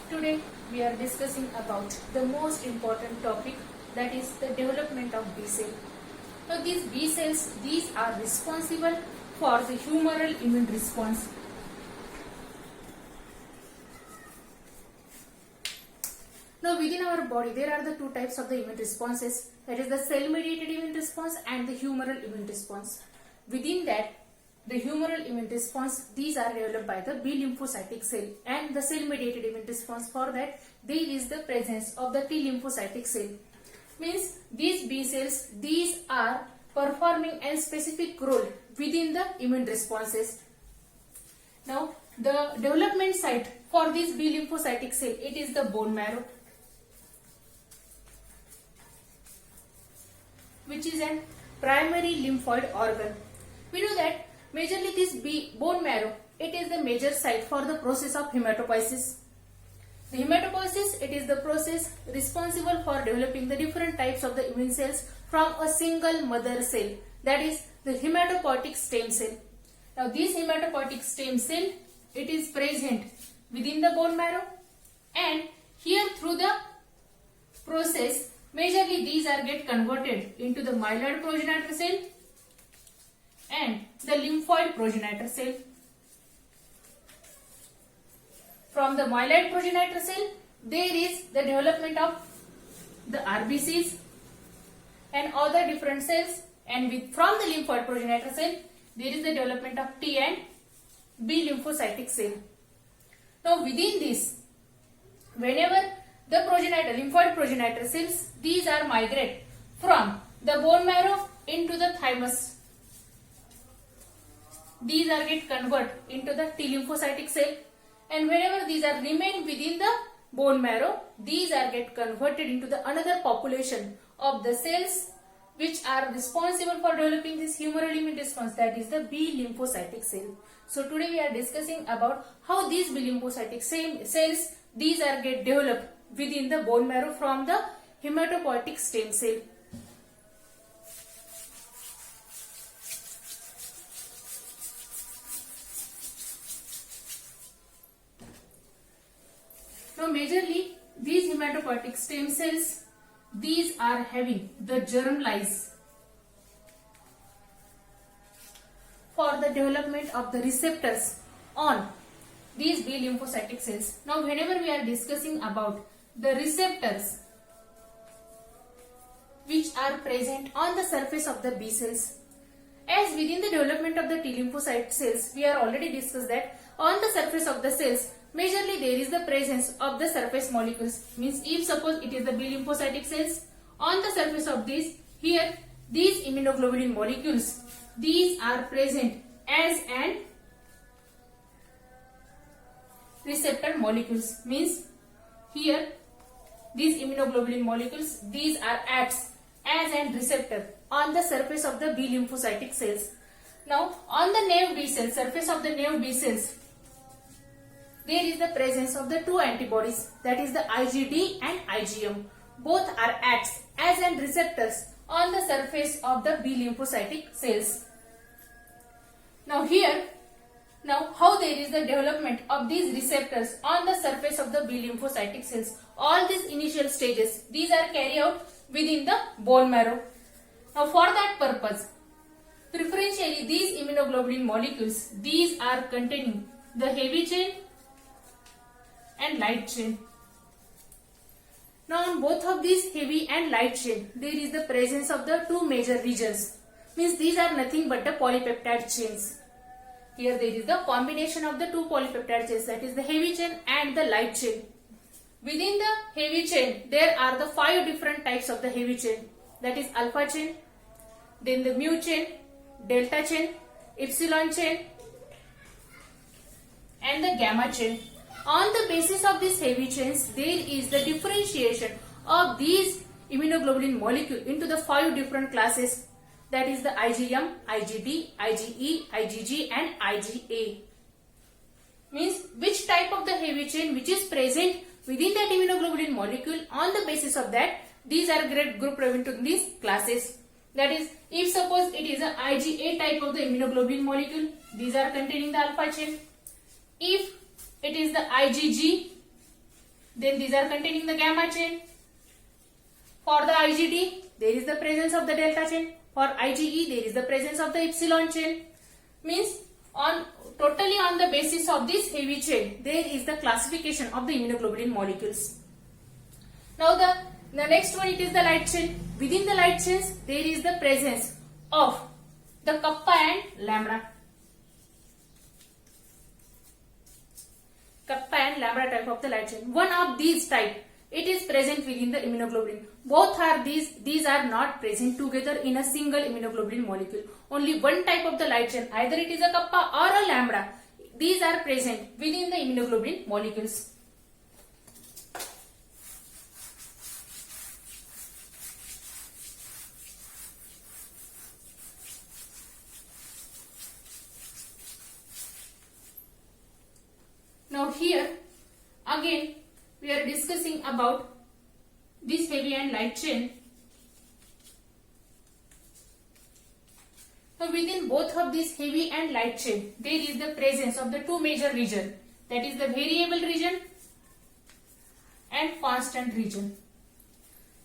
Today we are discussing about the most important topic, that is the development of B cell. So these B cells, these are responsible for the humoral immune response. Now within our body there are the two types of the immune responses, that is the cell mediated immune response and the humoral immune response. Within that, the humoral immune response, these are developed by the B lymphocytic cell, and the cell mediated immune response, for that there is the presence of the T lymphocytic cell. Means these B cells, these are performing a specific role within the immune responses. Now the development site for this B lymphocytic cell, it is the bone marrow, which is a primary lymphoid organ. We know that majorly this bone marrow, it is the major site for the process of hematopoiesis. The hematopoiesis, it is the process responsible for developing the different types of the immune cells from a single mother cell, that is the hematopoietic stem cell. Now this hematopoietic stem cell, it is present within the bone marrow, and here through the process majorly these are get converted into the myeloid progenitor cell and the lymphoid progenitor cell. From the myeloid progenitor cell, there is the development of the RBCs and other different cells, and from the lymphoid progenitor cell, there is the development of T and B lymphocytic cell. Now within this, whenever the lymphoid progenitor cells, these are migrate from the bone marrow into the thymus. These are get converted into the T lymphocytic cell, and whenever these are remain within the bone marrow, these are get converted into the another population of the cells which are responsible for developing this humoral immune response, that is the B lymphocytic cell. So today we are discussing about how these B lymphocytic cells, these are get developed within the bone marrow from the hematopoietic stem cell. Now majorly these hematopoietic stem cells, these are having the germ lies for the development of the receptors on these B lymphocytic cells. Now whenever we are discussing about the receptors which are present on the surface of the B cells, as within the development of the T lymphocyte cells, we are already discussed that on the surface of the cells, majorly there is the presence of the surface molecules. Means if suppose it is the B lymphocytic cells, on the surface of this, here these immunoglobulin molecules, these are present as an receptor molecules. Means here these immunoglobulin molecules, these are acts as an receptor on the surface of the B lymphocytic cells. Now on the naive B cells, surface of the naive B cells, there is the presence of the two antibodies, that is the IgD and IgM. Both are acts as an receptors on the surface of the B lymphocytic cells. Now here, how there is the development of these receptors on the surface of the B lymphocytic cells. All these initial stages, these are carried out within the bone marrow. Now for that purpose, preferentially these immunoglobulin molecules, these are containing the heavy chain and light chain. Now on both of these heavy and light chain, there is the presence of the two major regions. Means these are nothing but the polypeptide chains. Here there is the combination of the two polypeptide chains, that is the heavy chain and the light chain. Within the heavy chain, there are the 5 different types of the heavy chain, that is alpha chain, then the mu chain, delta chain, epsilon chain and the gamma chain. On the basis of these heavy chains, there is the differentiation of these immunoglobulin molecule into the 5 different classes, that is the IgM, IgD, IgE, IgG and IgA. Means which type of the heavy chain which is present within that immunoglobulin molecule, on the basis of that these are grouped into these classes. That is, if suppose it is a IgA type of the immunoglobulin molecule, these are containing the alpha chain. If it is the IgG, Then these are containing the gamma chain. For the IgD, there is the presence of the delta chain. For IgE, there is the presence of the epsilon chain. Means totally on the basis of this heavy chain, there is the classification of the immunoglobulin molecules. Now the next one, it is the light chain. Within the light chains, there is the presence of the kappa and lambda. Kappa and lambda type of the light chain. One of these type, it is present within the immunoglobulin. Both are these are not present together in a single immunoglobulin molecule. Only one type of the light chain, either it is a kappa or a lambda, these are present within the immunoglobulin molecules. Now here again we are discussing about this heavy and light chain. So within both of these heavy and light chain, there is the presence of the two major regions, that is the variable region and constant region.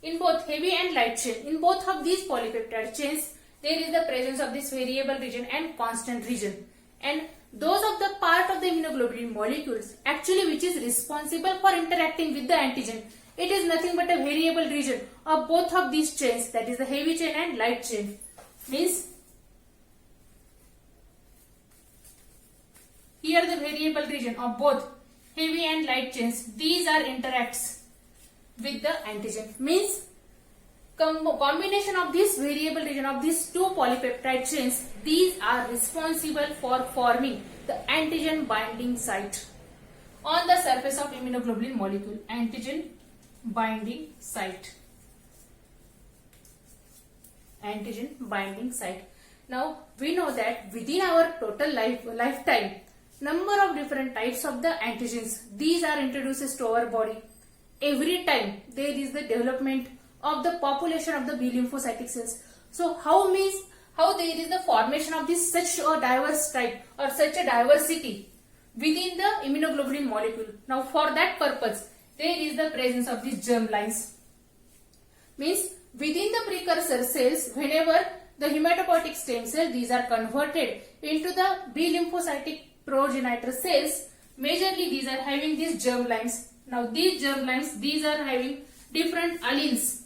In both heavy and light chain, in both of these polypeptide chains, there is the presence of this variable region and constant region. And those of the part of the immunoglobulin molecules actually which is responsible for interacting with the antigen, it is nothing but a variable region of both of these chains, that is the heavy chain and light chain. Means here the variable region of both heavy and light chains, these are interacts with the antigen. Means combination of this variable region of these two polypeptide chains, these are responsible for forming the antigen binding site on the surface of immunoglobulin molecule. Antigen binding site. Antigen binding site. Now we know that within our total lifetime, number of different types of the antigens, these are introduced to our body. Every time there is the development of the population of the B lymphocytic cells. So how there is the formation of this such a diverse type or such a diversity within the immunoglobulin molecule. Now for that purpose, there is the presence of these germ lines. Means within the precursor cells, whenever the hematopoietic stem cell, these are converted into the B lymphocytic progenitor cells, majorly these are having these germ lines. Now these germ lines, these are having different alleles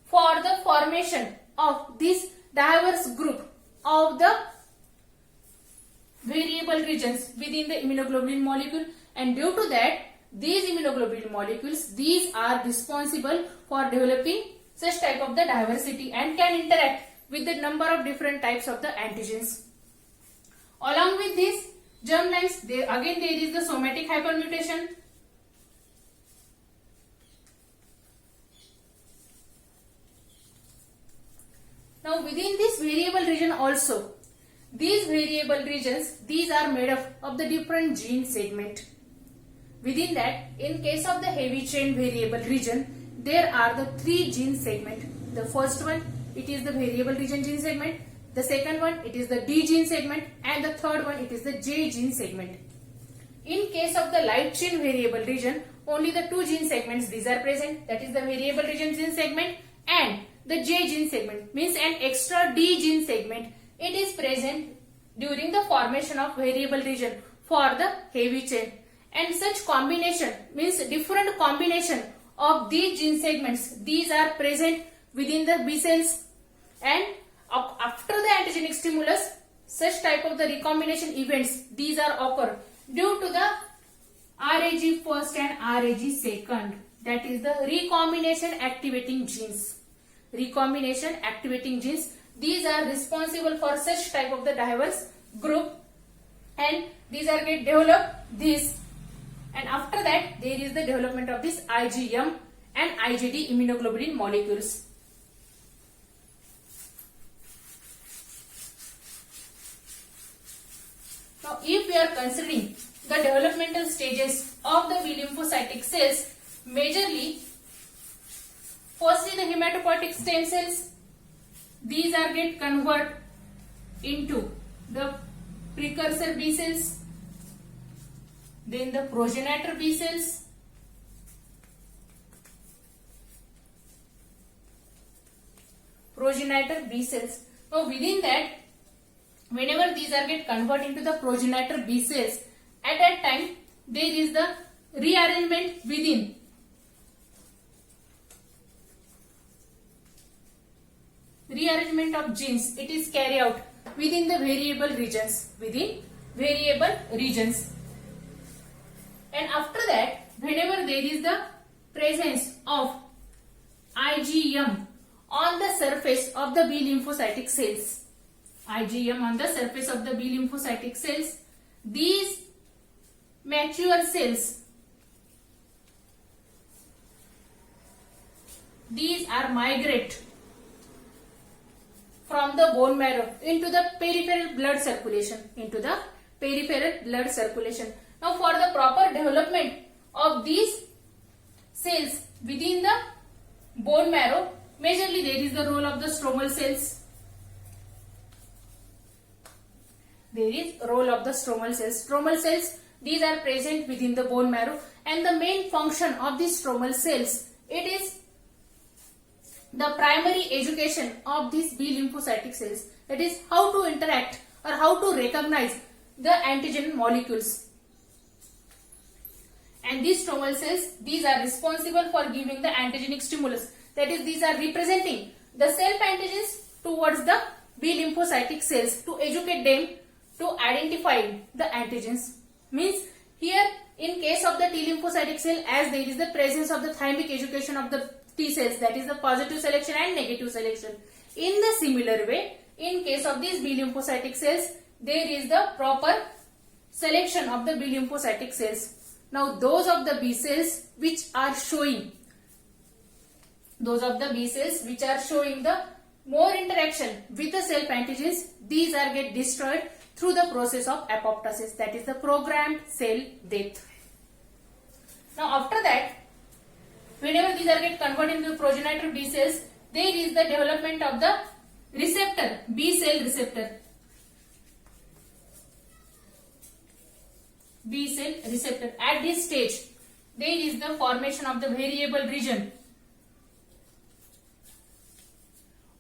for the formation of this diverse group of the variable regions within the immunoglobulin molecule, and due to that these immunoglobulin molecules, these are responsible for developing such type of the diversity and can interact with the number of different types of the antigens. Along with these germ lines, there is the somatic hypermutation. Now within this variable region also, these variable regions, these are made up of the different gene segment. Within that, in case of the heavy chain variable region, there are the 3 gene segment. The first one, it is the variable region gene segment. The second one, it is the D gene segment, and the third one, it is the J gene segment. In case of the light chain variable region, only the 2 gene segments, these are present, that is the variable region gene segment and the J gene segment. Means an extra D gene segment, it is present during the formation of variable region for the heavy chain. And such combination, means different combination of these gene segments, these are present within the B cells, and after the antigenic stimulus, such type of the recombination events, these are occur due to the RAG first and RAG second, that is the recombination activating genes. Recombination activating genes, these are responsible for such type of the diverse group, and these are get developed this, and after that there is the development of this IgM and IgD immunoglobulin molecules. Now if we are considering the developmental stages of the B lymphocytic cells, majorly firstly the hematopoietic stem cells, these are get converted into the precursor B cells. then the progenitor B cells, progenitor B cells. Now within that, whenever these are get converted into the progenitor B cells, at that time there is the rearrangement within. Rearrangement of genes, it is carried out within the variable regions, and after that, whenever there is the presence of IgM on the surface of the B lymphocytic cells, IgM on the surface of the B lymphocytic cells, these mature cells, these are migrate from the bone marrow into the peripheral blood circulation, Now for the proper development of these cells within the bone marrow, majorly there is the role of the stromal cells. Stromal cells, these are present within the bone marrow, and the main function of these stromal cells, it is the primary education of these B lymphocytic cells. That is how to interact or how to recognize the antigen molecules. And these stromal cells, these are responsible for giving the antigenic stimulus. That is, these are representing the self antigens towards the B lymphocytic cells to educate them to identify the antigens. Means here in case of the T lymphocytic cell, as there is the presence of the thymic education of the T cells, that is the positive selection and negative selection. In the similar way, in case of these B lymphocytic cells, there is the proper selection of the B lymphocytic cells. Now those of the B cells which are showing the more interaction with the self antigens, these are get destroyed through the process of apoptosis, that is the programmed cell death. Now after that, whenever these are get converted into progenitor B cells, there is the development of the receptor, B cell receptor. At this stage, there is the formation of the variable region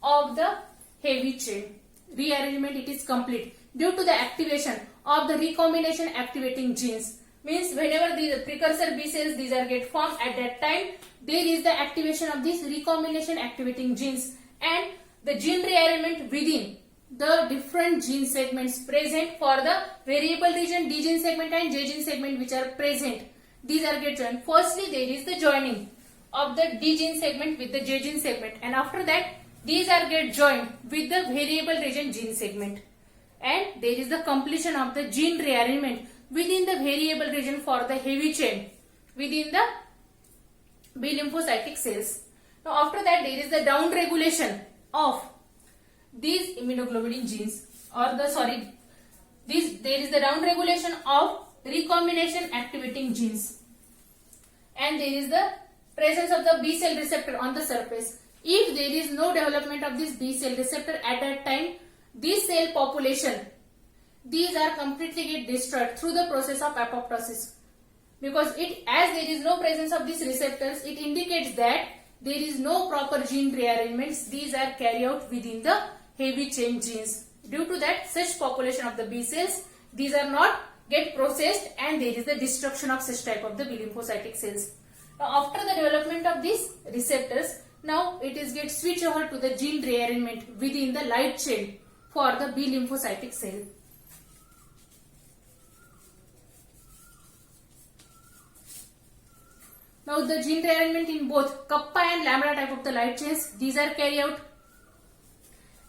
of the heavy chain. Rearrangement, it is complete due to the activation of the recombination activating genes. Means whenever the precursor B cells, these are get formed, at that time there is the activation of these recombination activating genes, and the gene rearrangement within the different gene segments present for the variable region, D gene segment and J gene segment which are present. These are get joined. Firstly, there is the joining of the D gene segment with the J gene segment, and after that these are get joined with the variable region gene segment, and there is the completion of the gene rearrangement within the variable region for the heavy chain within the B lymphocytic cells. Now after that, there is the down regulation of these immunoglobulin genes, there is the down regulation of recombination activating genes, and there is the presence of the B cell receptor on the surface. If there is no development of this B cell receptor at that time, this cell population, these are completely get destroyed through the process of apoptosis, because as there is no presence of these receptors, it indicates that there is no proper gene rearrangements. These are carried out within the heavy chain genes. Due to that, such population of the B cells, these are not get processed, and there is the destruction of such type of the B lymphocytic cells. Now after the development of these receptors, now it is get switched over to the gene rearrangement within the light chain for the B lymphocytic cell. Now the gene rearrangement in both kappa and lambda type of the light chains, these are carried out,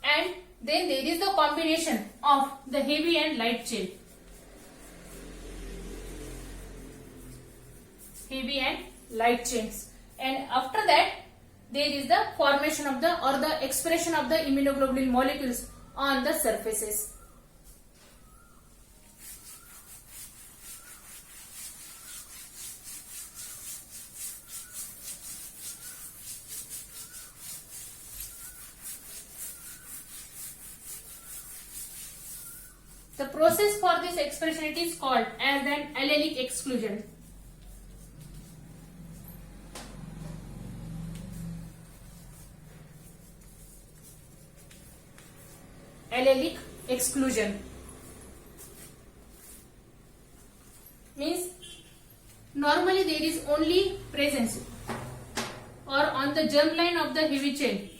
and then there is the combination of the heavy and light chain. Heavy and light chains, and after that there is the formation of the expression of the immunoglobulin molecules on the surfaces. The The process for this expression it is called as an allelic exclusion. Allelic exclusion means normally there is only presence or on the germline of the heavy chain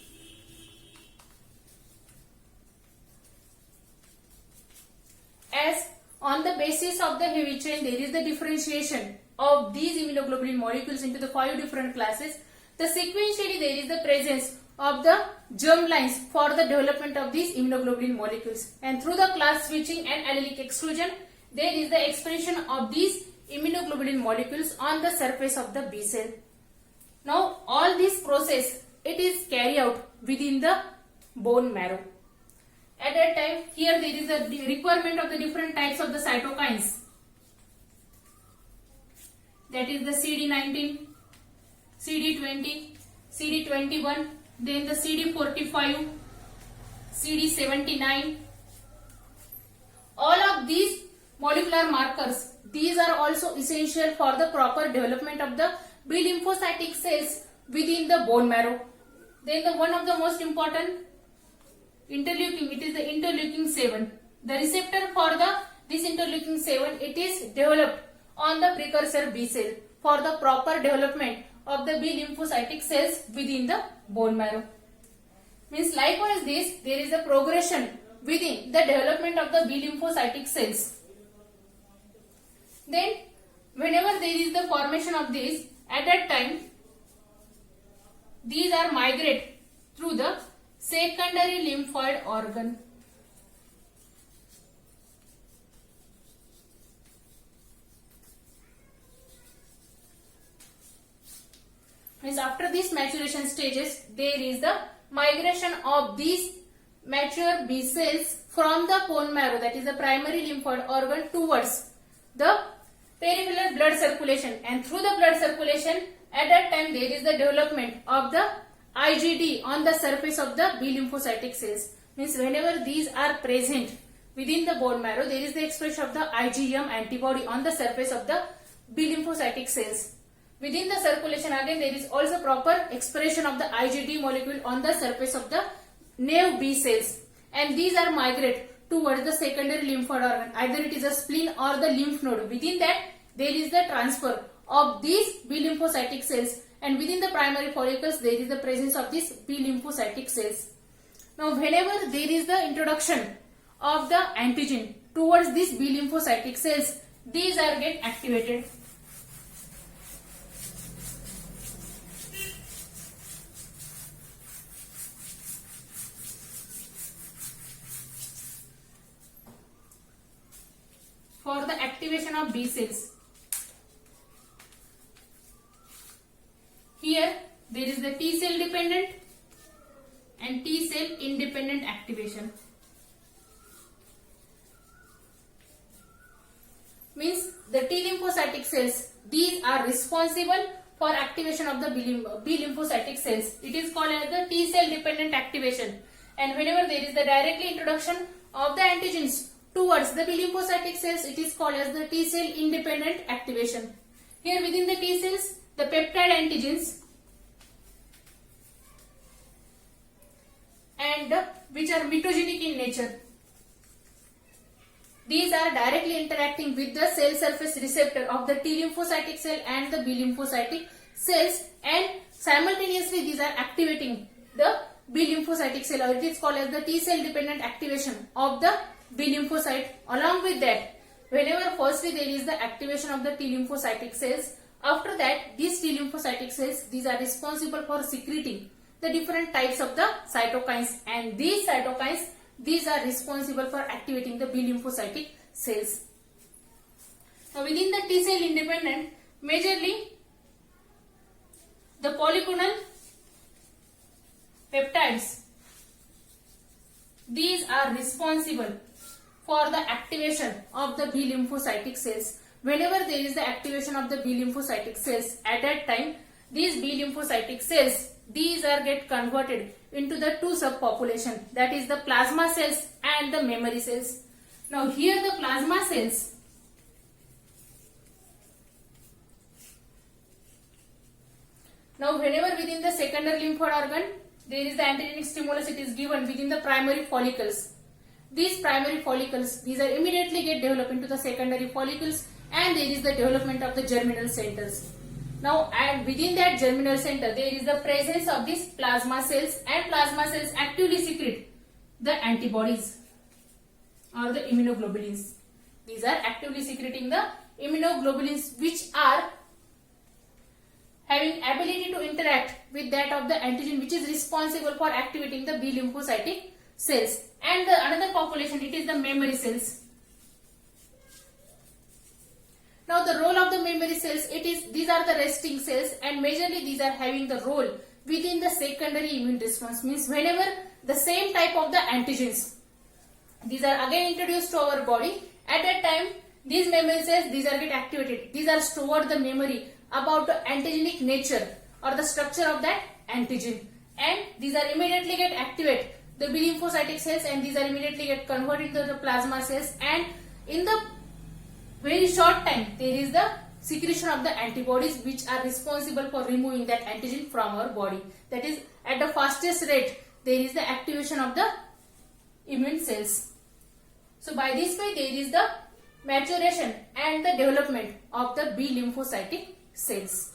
as on the basis of the heavy chain there is the differentiation of these immunoglobulin molecules into the 5 different classes. The sequentially there is the presence of the germ lines for the development of these immunoglobulin molecules, and through the class switching and allelic exclusion there is the expression of these immunoglobulin molecules on the surface of the B cell. Now all this process it is carried out within the bone marrow. At that time here there is a requirement of the different types of the cytokines, that is the CD19, CD20, CD21, then the CD45, CD79. All of these molecular markers, these are also essential for the proper development of the B lymphocytic cells within the bone marrow. Then the one of the most important interleukin, it is the interleukin 7. The receptor for this interleukin 7 it is developed on the precursor B cell for the proper development of the B lymphocytic cells within the bone marrow. Means likewise this, there is a progression within the development of the B lymphocytic cells. Then whenever there is the formation of this, at that time these are migrate through the secondary lymphoid organ. Means after these maturation stages there is the migration of these mature B cells from the bone marrow, that is the primary lymphoid organ, towards the peripheral blood circulation, and through the blood circulation at that time there is the development of the IgD on the surface of the B lymphocytic cells. Means whenever these are present within the bone marrow there is the expression of the IgM antibody on the surface of the B lymphocytic cells. Within the circulation again there is also proper expression of the IgD molecule on the surface of the naive B cells, and these are migrate towards the secondary lymphoid organ, either it is a spleen or the lymph node. Within that there is the transfer of these B lymphocytic cells, and within the primary follicles there is the presence of these B lymphocytic cells. Now whenever there is the introduction of the antigen towards these B lymphocytic cells, these are get activated. For the activation of B cells, here there is the T cell dependent and T cell independent activation. Means the T lymphocytic cells, these are responsible for activation of the B lymphocytic cells. It is called as the T cell dependent activation, and whenever there is the directly introduction of the antigens towards the B lymphocytic cells, it is called as the T cell independent activation. Here within the T cells, the peptide antigens and which are mitogenic in nature, these are directly interacting with the cell surface receptor of the T lymphocytic cell and the B lymphocytic cells, and simultaneously these are activating the B lymphocytic cell, or it is called as the T cell dependent activation of the B lymphocyte. Along with that, whenever firstly there is the activation of the T lymphocytic cells, after that these T lymphocytic cells, these are responsible for secreting the different types of the cytokines, and these cytokines, these are responsible for activating the B lymphocytic cells. Now within the T cell independent, majorly the polyclonal peptides, these are responsible for the activation of the B lymphocytic cells. Whenever there is the activation of the B lymphocytic cells, at that time these B lymphocytic cells, these are get converted into the two subpopulation, that is the plasma cells and the memory cells. Now here the plasma cells now whenever within the secondary lymphoid organ there is the antigenic stimulus, it is given within the primary follicles. These primary follicles, these are immediately get developed into the secondary follicles, and there is the development of the germinal centers. Now, and within that germinal center, there is the presence of these plasma cells, and plasma cells actively secrete the antibodies or the immunoglobulins. These are actively secreting the immunoglobulins, which are having ability to interact with that of the antigen, which is responsible for activating the B lymphocytic cells. And the another population, it is the memory cells. Now the role of the memory cells, these are the resting cells, and majorly these are having the role within the secondary immune response. Means whenever the same type of the antigens, these are again introduced to our body, at that time these memory cells, these are get activated. These are stored the memory about the antigenic nature or the structure of that antigen, and these are immediately get activate the B lymphocytic cells, and these are immediately get converted into the plasma cells, and in the very short time there is the secretion of the antibodies which are responsible for removing that antigen from our body. That is, at the fastest rate there is the activation of the immune cells. So by this way there is the maturation and the development of the B lymphocytic cells.